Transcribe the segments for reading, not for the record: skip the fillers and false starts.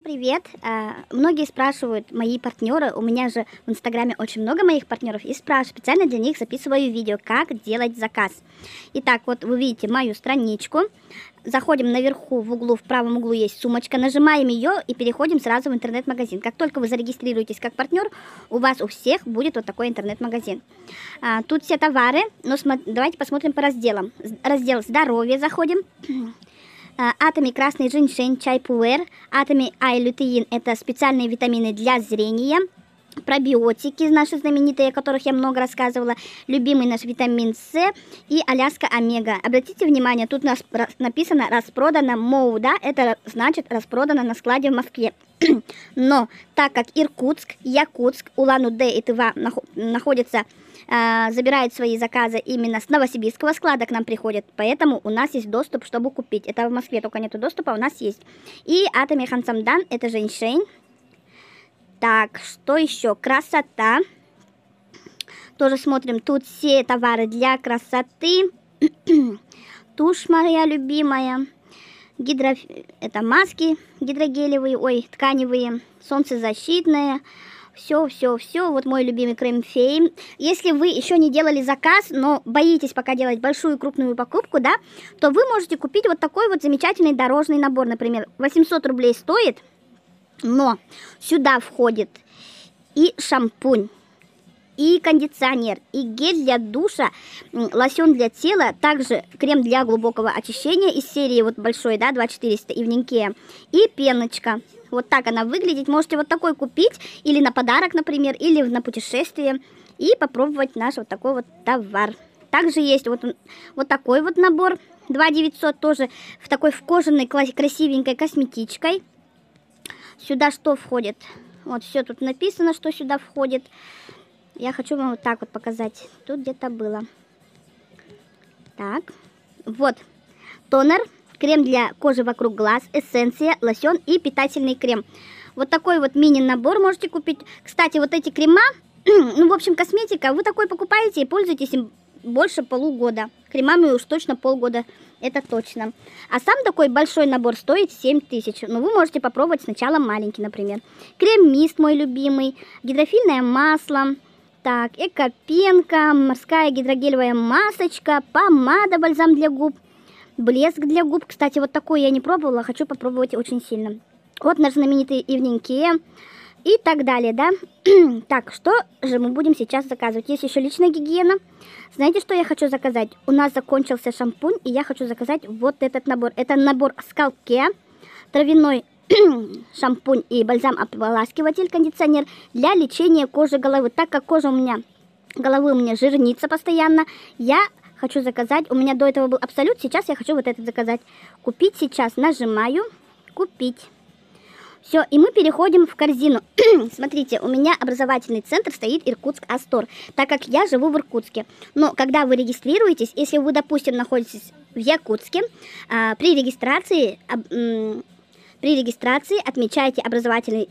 привет! Многие спрашивают, мои партнеры, у меня же в Инстаграме очень много моих партнеров, и спрашивают, специально для них записываю видео, как делать заказ. Итак, вот вы видите мою страничку, заходим наверху в углу, в правом углу есть сумочка, нажимаем ее и переходим сразу в интернет-магазин. Как только вы зарегистрируетесь как партнер, у вас у всех будет вот такой интернет-магазин. Тут все товары, но давайте посмотрим по разделам. Раздел «Здоровье» заходим. Атоми красный женьшень, чай пуэр, атоми ай-лютеин – это специальные витамины для зрения, пробиотики наши знаменитые, о которых я много рассказывала, любимый наш витамин С и Аляска Омега. Обратите внимание, тут у нас написано «распродано МОУ», да, это значит распродано на складе в Москве. Но так как Иркутск, Якутск, Улан-Удэ и Тыва находятся, забирают свои заказы именно с новосибирского склада к нам приходят, поэтому у нас есть доступ, чтобы купить. Это в Москве только нету доступа, у нас есть. И атоми хансамдан, это женьшень. Так, что еще? Красота. Тоже смотрим, тут все товары для красоты. Тушь моя любимая. Это маски гидрогелевые, тканевые, солнцезащитные. Все. Вот мой любимый крем-фей. Если вы еще не делали заказ, но боитесь пока делать большую крупную покупку, да, то вы можете купить вот такой вот замечательный дорожный набор, например, 800 рублей стоит, но сюда входит и шампунь, и кондиционер, и гель для душа, лосьон для тела, также крем для глубокого очищения из серии вот большой, да, 2400 и в Никея, и пеночка. Вот так она выглядит. Можете вот такой купить или на подарок, например, или на путешествие и попробовать наш вот такой вот товар. Также есть вот такой вот набор 2900 тоже в такой в кожаной красивенькой косметичкой. Сюда что входит? Вот все тут написано, что сюда входит. Я хочу вам вот так вот показать. Тут где-то было. Так. Вот. Тонер, крем для кожи вокруг глаз, эссенция, лосьон и питательный крем. Вот такой вот мини-набор можете купить. Кстати, вот эти крема, ну, в общем, косметика, вы такой покупаете и пользуетесь им больше полугода. Кремами уж точно полгода, это точно. А сам такой большой набор стоит 7000. Но вы можете попробовать сначала маленький, например. Крем-мист мой любимый, гидрофильное масло, так, экопенка, морская гидрогелевая масочка, помада, бальзам для губ, блеск для губ. Кстати, вот такой я не пробовала, хочу попробовать очень сильно. Вот наш знаменитый Ивненькие и так далее, да. Так, что же мы будем сейчас заказывать? Есть еще личная гигиена. Знаете, что я хочу заказать? У нас закончился шампунь, и я хочу заказать вот этот набор. Это набор Скалке, травяной шампунь и бальзам-ополаскиватель, кондиционер для лечения кожи головы. Так как кожа головы у меня жирнится постоянно, я хочу заказать. У меня до этого был Абсолют, сейчас я хочу вот этот заказать. Купить сейчас, нажимаю, купить. Все, и мы переходим в корзину. Смотрите, у меня образовательный центр стоит Иркутск Астор, так как я живу в Иркутске. Но когда вы регистрируетесь, если вы, допустим, находитесь в Якутске, при регистрации отмечайте образовательный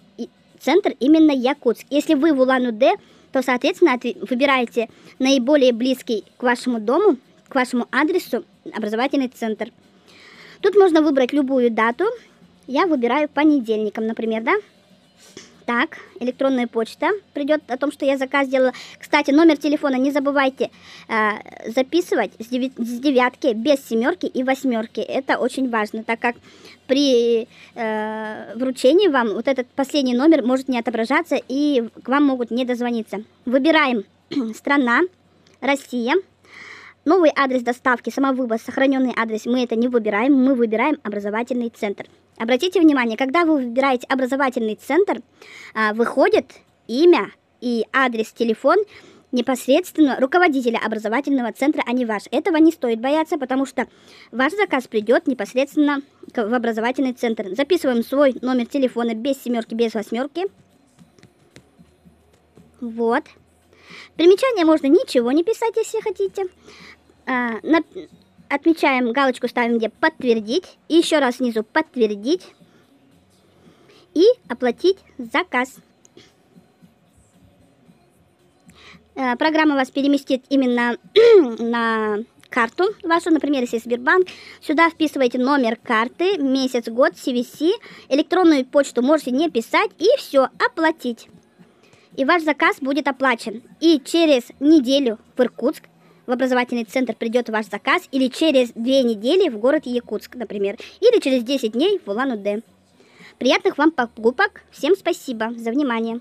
центр именно Якутск. Если вы в Улан-Удэ, то, соответственно, выбираете наиболее близкий к вашему дому, к вашему адресу образовательный центр. Тут можно выбрать любую дату. Я выбираю понедельником, например, да? Так, электронная почта придет о том, что я заказ сделала. Кстати, номер телефона не забывайте записывать с девятки, без семерки и восьмерки. Это очень важно, так как при вручении вам вот этот последний номер может не отображаться и к вам могут не дозвониться. Выбираем страна, Россия. Новый адрес доставки, самовывоз, сохраненный адрес, мы это не выбираем, мы выбираем образовательный центр. Обратите внимание, когда вы выбираете образовательный центр, выходит имя и адрес, телефон непосредственно руководителя образовательного центра, а не ваш. Этого не стоит бояться, потому что ваш заказ придет непосредственно в образовательный центр. Записываем свой номер телефона без семерки, без восьмерки. Вот. Примечание можно ничего не писать, если хотите. Отмечаем, галочку ставим, где подтвердить. И еще раз внизу подтвердить. И оплатить заказ. Программа вас переместит именно на карту вашу, например, если Сбербанк, сюда вписываете номер карты, месяц, год, CVC, электронную почту можете не писать и все, оплатить. И ваш заказ будет оплачен. И через неделю в Иркутск в образовательный центр придет ваш заказ, или через 2 недели в город Якутск, например, или через 10 дней в Улан-Удэ. Приятных вам покупок. Всем спасибо за внимание.